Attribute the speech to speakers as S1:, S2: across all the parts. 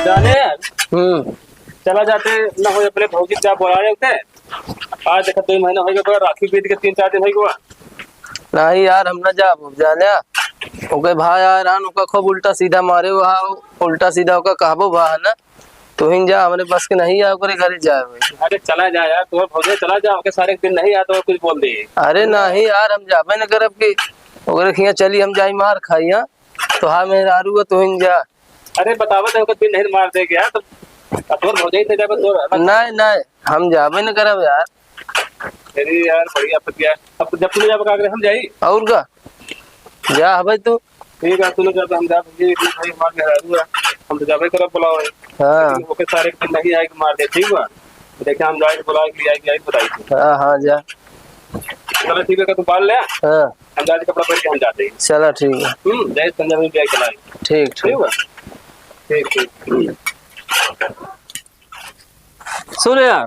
S1: जाने यार। चला जाते ना हो अपने भौजी क्या बोला रहे थे। आज देखा 2 महीना हो गया राखी बीत के 3-4 दिन हो गया।
S2: नहीं यार हम ना जा जाने ओके भाई यार ओका खूब उल्टा सीधा मारे वहा उल्टा सीधा ओका कहबो भा है ना तो हिन जा हमारे बस के नहीं आ ओकरे घरे जाए।
S1: अरे चला जा यार तुम्हारे भौजी चला जा ओके सारे दिन नहीं आता कुछ बोल दिए।
S2: अरे नहीं यार हम जाबे न करब की ओकरे खिया चली हम जाई मार खाई हां तो हां मेरा आरू तो हिन जा।
S1: अरे बतावा तो दिन नहीं मार दे गया तो तोर भौजी थे जब तो
S2: नहीं नहीं हम जाबे न करब यार।
S1: अरे यार बढ़िया पतिया अब जब तू जब हम जाई
S2: और का जा भाई तू
S1: ठीक है तूने जब हम जा भाई मार के हम तो जाबे करब बुलाओ।
S2: हां
S1: ओके सारे दिन नहीं आए मार दे ठीक है देखे हम जाए बुलाओ कि आई बताई।
S2: हां हां जा
S1: चलो ठीक है तू बाल ले।
S2: हां
S1: हम जाके कपड़ा पहन के हम जाते हैं।
S2: चलो ठीक है
S1: जय संजय में जाए चला
S2: ठीक
S1: ठीक है ठीक। सुन यार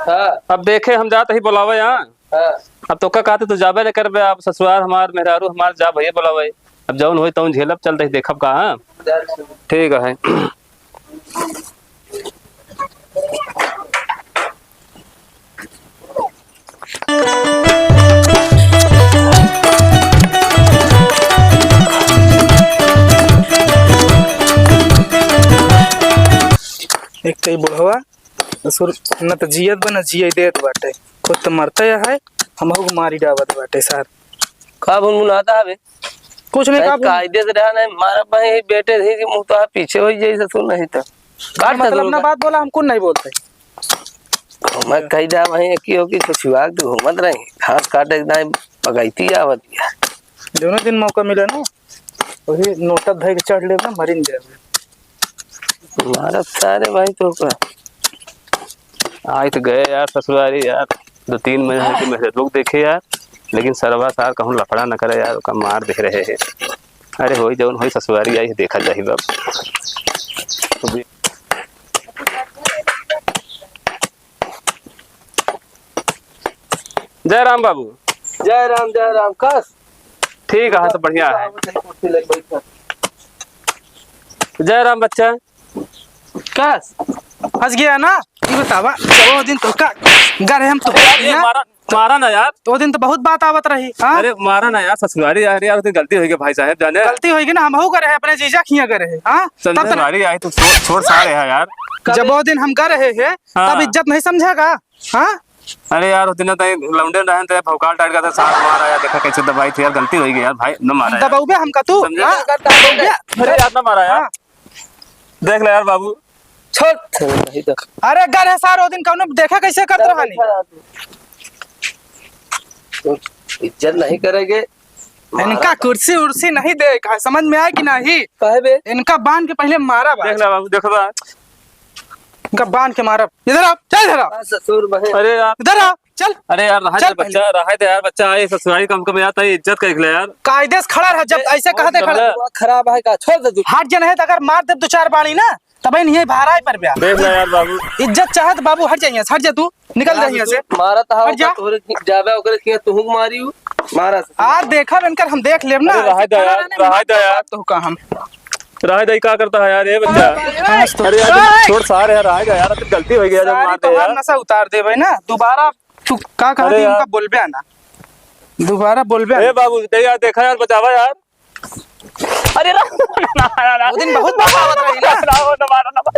S2: हां
S1: अब देखे हम जाते ही बुलावे यहाँ।
S2: हां
S1: अब तो का कहते तो जाबे ले करबे आप ससुराल हमार मेहरारू हमार जा भैया बुलावे अब जौन होई तौन झेलब चलते ही देखब का। हां ठीक है।
S3: एक तो बुढ़वा ससुर न तो जियत बा न जिये देत बाटे खुद तो मरता है हमहू को मारी डावत बाटे सर
S2: का बुनबुनाता हवे
S3: कुछ नहीं का
S2: कायदे से रहा नहीं मारा भाई बेटे थे कि मुंह तो पीछे हो जाई ससुर नहीं तो काट
S3: मतलब ना बात बोला हमको नहीं बोलते
S2: मैं कही जा वही की हो कि कुछ वाग तो घूमत रही घास काटे एकदम पगाईती आवत
S3: दोनों दिन मौका मिला ना वही नोटा धय के चढ़ ले ना मरिन जाए
S2: मारा सारे भाई तो का
S1: आए तो गए यार ससुरारी यार 2-3 महीने के मेरे लोग देखे यार लेकिन सरवा सार कहूँ लफड़ा न करे यार का मार दे रहे हैं। अरे होई जौन होई ससुरारी आई देखा जाही बाब। जय राम बाबू।
S2: जय राम कस
S1: ठीक है तो बढ़िया है। जय राम बच्चा
S2: कस
S3: फंस गया ना ये बतावा वो दिन तो का घर हम तो
S1: मारा ना यार
S3: तो दिन तो बहुत बात आवत रही। हाँ
S1: अरे मारा ना यार ससुरारी यार तो गलती होगी भाई साहब जाने
S3: गलती होगी ना हम करे हैं अपने जीजा खिया करे हैं। हाँ तब
S1: ससुरारी आई तो छोड़ सारे है यार
S3: जब वो दिन हम कर रहे हैं तब इज्जत नहीं समझेगा। हाँ
S1: अरे यार उस दिन लौंडे रहन थे भौकाल टाइट का था साथ मारा यार देखा कैसे दबाई थी यार गलती होगी यार भाई न मारा
S3: दबाऊ बे हमका तू
S1: अरे यार न मारा यार देख ले यार बाबू
S2: छोड़ नहीं देख
S3: अरे घर है सार वो दिन कौन देखा कैसे करत रहनी
S2: तो इज्जत नहीं करेंगे
S3: इनका कुर्सी उर्सी नहीं देखा समझ में आया कि नहीं
S2: कहे बे
S3: इनका बांध के पहले मारा
S1: देख ले बाबू देखो
S3: इनका बांध के मारा इधर आओ चल इधर आओ
S2: ससुर बहन
S1: अरे यार
S3: इधर आओ चल
S1: अरे यार रहा बच्चा रहा था यार बच्चा आए ससुराली कम कम आता है इज्जत कर ले यार
S3: कायदे से खड़ा रह जब ऐसे कहते खड़ा
S2: खराब है का छोड़ दे तू
S3: हाथ जन है तो अगर मार दे 2-4 बाणी ना तब नहीं भारा पर ब्याह
S1: देख ले यार बाबू
S3: इज्जत चाहत बाबू हट जाइए हट जा तू निकल जा यहाँ से
S2: मारा था
S3: हट जा
S2: तोरे जाबे ओकरे किया तू मारी मारा
S3: आज देखा बनकर हम देख लेब ना
S1: रहा यार
S3: तो का हम
S1: रहा क्या करता है यार ये बच्चा अरे यार छोड़ सारे यार आएगा यार तो गलती हो गया जब मार दे यार
S3: नशा उतार दे भाई ना दोबारा तू का कहा कि उनका बोलबे ना दोबारा बोलबे
S1: ए बाबू यार देखा यार बचावा यार अरे
S3: वो दिन बहुत बगावत रही ना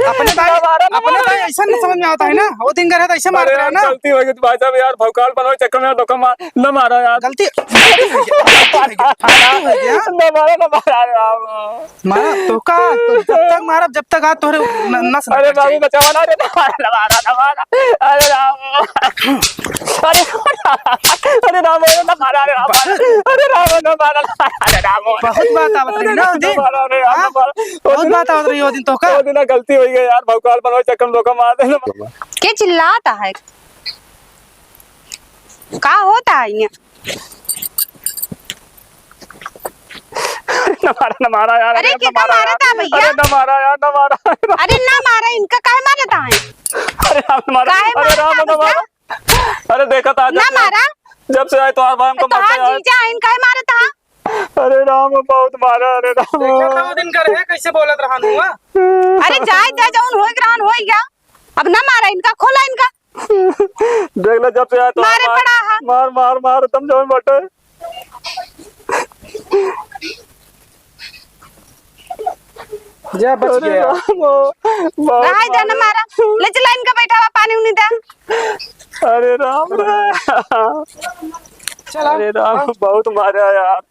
S3: अपने भाई ऐसा नहीं समझ में आता है ना वो दिन करे तो ऐसे मार रहा ना
S1: गलती हो गई भाई साहब यार भौकाल बनवा चक्कर में धोखा मार न मारा यार
S3: गलती हो गया
S1: न मारा
S3: मारा तो का जब तक मारा जब तक आ तोरे नस
S1: अरे बाबू बचावा ना रे मारा अरे राम अरे राम न मारा अरे राम न मारा अरे राम
S3: बहुत बात आवत रही ना वो दिन बहुत बात आवत रही वो दिन तो का
S1: वो दिन गलती हो गई यार भौकाल बनवा चक्कर में धोखा मार दे
S4: क्या चिल्लाता है का होता है ये
S1: न मारा यार
S4: अरे कितना मारा था भैया
S1: अरे न मारा यार न मारा
S4: अरे ना मारा इनका काहे मारता है
S1: अरे राम मारा अरे राम न मारा अरे देखा था
S4: ना मारा
S1: जब से आए तो आप हमको
S4: तो
S1: मारते
S4: हां जीजा इनका काहे मारता
S1: अरे राम बहुत मारा, अरे राम।
S3: देखा था वो दिन का रहे कैसे बोलत रहा हुआ।
S4: अरे जाए जा जाऊन होई ग्रान होई गया। अब ना मारा इनका, खोला इनका।
S1: देख ले जब से आया तो
S4: मारे
S1: मार
S4: पड़ा है।
S1: मार मार मार तुम जो बटे।
S3: जा बच गया।
S4: रहा जा ना मारा। ले चला इनका, बैठा हुआ पानी उनी दे।
S1: अरे राम रे।
S3: चला
S1: अरे राम बहुत मारा यार।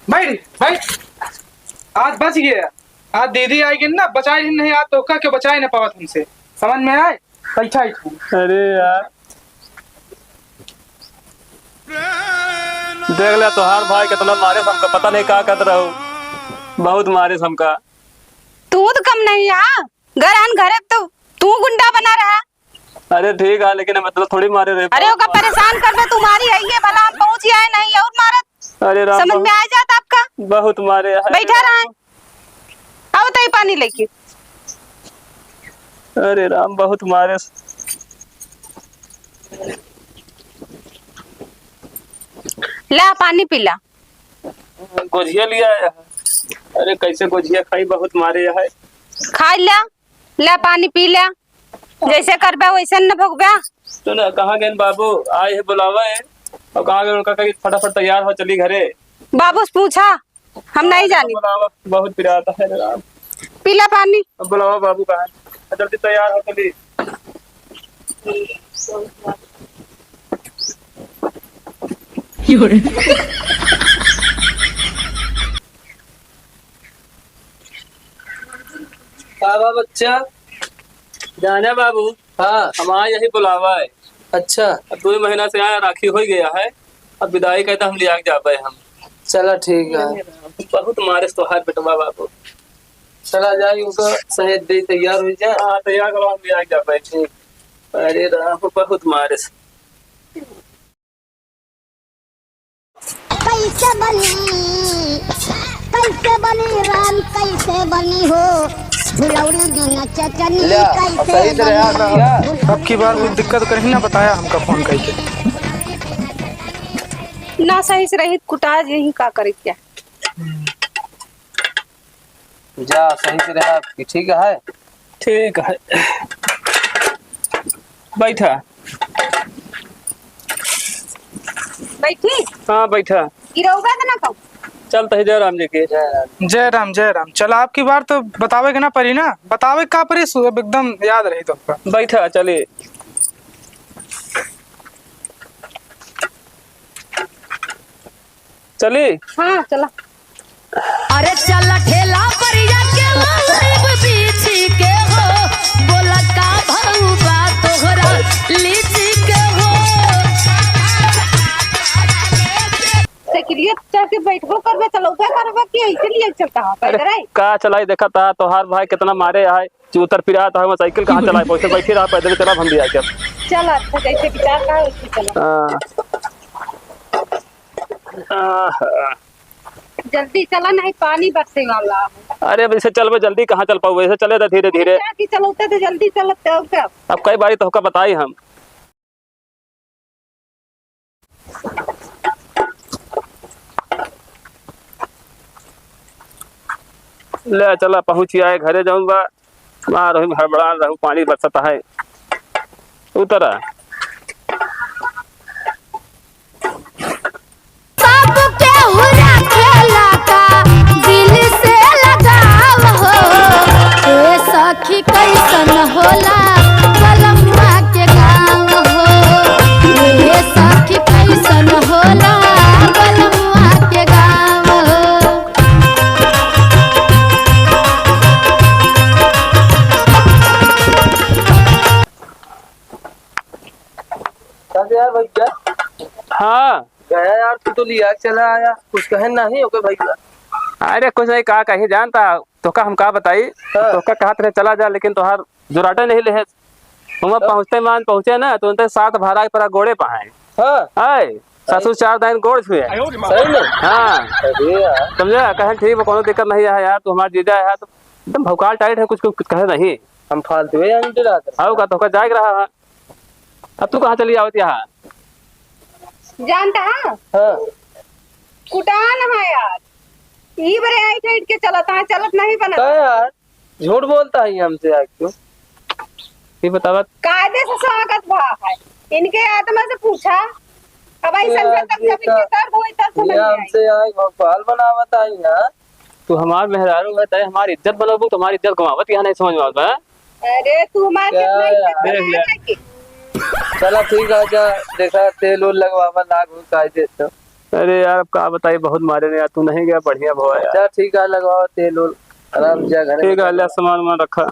S3: बैठ बैठ। आज बच गया। आज दीदी आएगी ना, बचाए ही नहीं। आज तो क्यों बचाए ना पावत हमसे, समझ में आए। बैठा
S1: अरे यार देख ले तोहार भाई कितना मारे हमका, पता नहीं क्या कर रहा हूँ। बहुत मारे हमका।
S4: तू तो कम नहीं है। घर आन घरे तो तू गुंडा बना रहा।
S1: अरे ठीक है लेकिन मतलब थोड़ी मारे रहे।
S4: अरे ओका परेशान कर दे, तुम्हारी है ये भला हम पहुंच आए नहीं और मारत।
S1: अरे राम
S4: समझ में आ जाता आपका।
S1: बहुत मारे है।
S4: बैठा रहा। आओ तो पानी लेके।
S1: अरे राम बहुत मारे।
S4: ला पानी पिला।
S1: गोझिया लिया है। अरे कैसे गोझिया खाई, बहुत मारे है।
S4: खा ला। ला पानी पी ला। जैसे करबा वैसे न भोगबा।
S1: तो ना कहाँ गए बाबू, आए है बुलावा है। और कहाँ गए उनका, कहीं फटाफट तैयार हो चली घरे।
S4: बाबू से पूछा, हम नहीं जानी।
S1: बुलावा बहुत पिराता है राम।
S4: पीला पानी।
S1: अब बुलावा बाबू कहाँ है, जल्दी तैयार हो चली।
S2: बाबा बच्चा।
S1: जाना बाबू,
S2: हाँ
S1: हमारा यही बुलावा है।
S2: अच्छा।
S1: अब 2 महीना से आया, राखी हो गया है। अब विदाई कहता हम लिया जाबे हम।
S2: चला ठीक है।
S1: बहुत मारे तो हाथ बेटवा बाबू।
S2: चला जाए उनका सहेज दे, तैयार हो जाए।
S1: हाँ तैयार करो, हम लिया जाबे। ठीक। अरे राम बहुत मारे।
S5: कैसे बनी राम, कैसे बनी हो भुलौड़ी बिना चटनी
S2: लिया, अब सही से रहा ना।
S3: अब की बार कोई दिक्कत कहीं ना बताया हमका फोन करके।
S4: ना सही से रही कुटा यही का करे क्या।
S2: जा सही से रहा आपकी, ठीक है।
S1: ठीक है बैठा।
S4: बैठी।
S1: हाँ बैठा।
S4: गिरौगा तो ना कहूँ।
S1: चल तो जय राम जी के।
S3: जय राम जय राम। चला आपकी बार तो बतावे के ना परी ना, बतावे का परी अब एकदम याद रही तो आपका।
S1: बैठा चले। चली।
S4: हाँ चला।
S5: अरे चल ठेला परिया के लाइव बीची के हो, बोला का भौबा तोहरा लीची के हो।
S4: साइकिलिया चढ़ के बैठबो करबे, चलौका करबे कि ऐसे लिए चलता है पैदल है।
S1: का चलाई देखा था तोहार भाई कितना मारे है। चूतर पिरा तो है, साइकिल कहाँ चलाए, पैसे बैठे रहा, पैदल चला हम भी आके।
S4: चल अच्छा जैसे विचार का है वैसे चला। जल्दी चला नहीं पानी बरसे वाला है।
S1: अरे अब इसे चल जल्दी कहाँ चल पाऊ, ऐसे चले धीरे धीरे।
S4: कि चलौते तो जल्दी चलते हो क्या।
S1: अब कई बारी तो बताई हम। ले चला पहुंची आए घरे जाऊंगा। मार हड़बड़ा रहूं, पानी बरसता है। उतरा
S5: सबके हुरा खेला का दिल से लगाव हो। ए सखी कैसन होला बलमुआ के गाँव हो। ए सखी कैसन होला बलमुआ के गाँव हो।
S2: यार भैया।
S1: हाँ
S2: गया यार, तू तो लिया चला आया, कुछ कहे नहीं ओके भैया।
S1: अरे कुछ नहीं कहा, कहीं जानता तो का हम कहा बताई। तो का कहा तेरे चला जा, लेकिन तोहार जोराटे नहीं ले। हम पहुंचते मान पहुंचे ना तो उनते 7 भाड़ा पर गोड़े पहाए।
S2: हाँ
S1: आए ससुर 4 दिन गोड़ छुए।
S2: सही में।
S1: हाँ
S2: अरे यार
S1: समझा, कहे ठीक है कोनो दिक्कत नहीं है यार, तू हमारा जीजा है तो एकदम भौकाल टाइट है, कुछ कहे नहीं।
S2: हम फालतू है यानी डराते।
S1: आओ का तो का जाग रहा है। अब तू कहाँ चली आवत यहाँ।
S4: जानता है
S2: हाँ
S4: कुटान है यार, ई बरे आई ठेठ के चलत नहीं बनत।
S2: क्या यार झूठ बोलता है हमसे यार क्यों?
S1: ये बतावा
S4: कायदे से स्वागत भा है, इनके आत्मा से पूछा। अब आई
S2: यार,
S4: संकट तक जब
S2: देखा,
S4: इनके सर होई तब समझ
S2: ये
S4: में आई।
S2: हमसे यार भोपाल बनावत आई यार।
S1: तू हमार मेहरारू है, तय हमारी इज्जत बनोबू, तुम्हारी इज्जत गवावत यहाँ नहीं समझ में आवत बा।
S4: अरे तू मार
S2: क्या
S4: कितना
S2: यार?
S4: इज्जत
S1: देख
S2: चला ठीक है, जा देखा तेल उल लगवावा लाग हो कायदे से।
S1: अरे यार अब का बताई, बहुत मारे ने यार, तू नहीं गया बढ़िया भवा यार।
S2: अच्छा ठीक है लगवाओ तेल उल, आराम से जा घरे।
S1: ठीक है, ले सामान वामान रखा।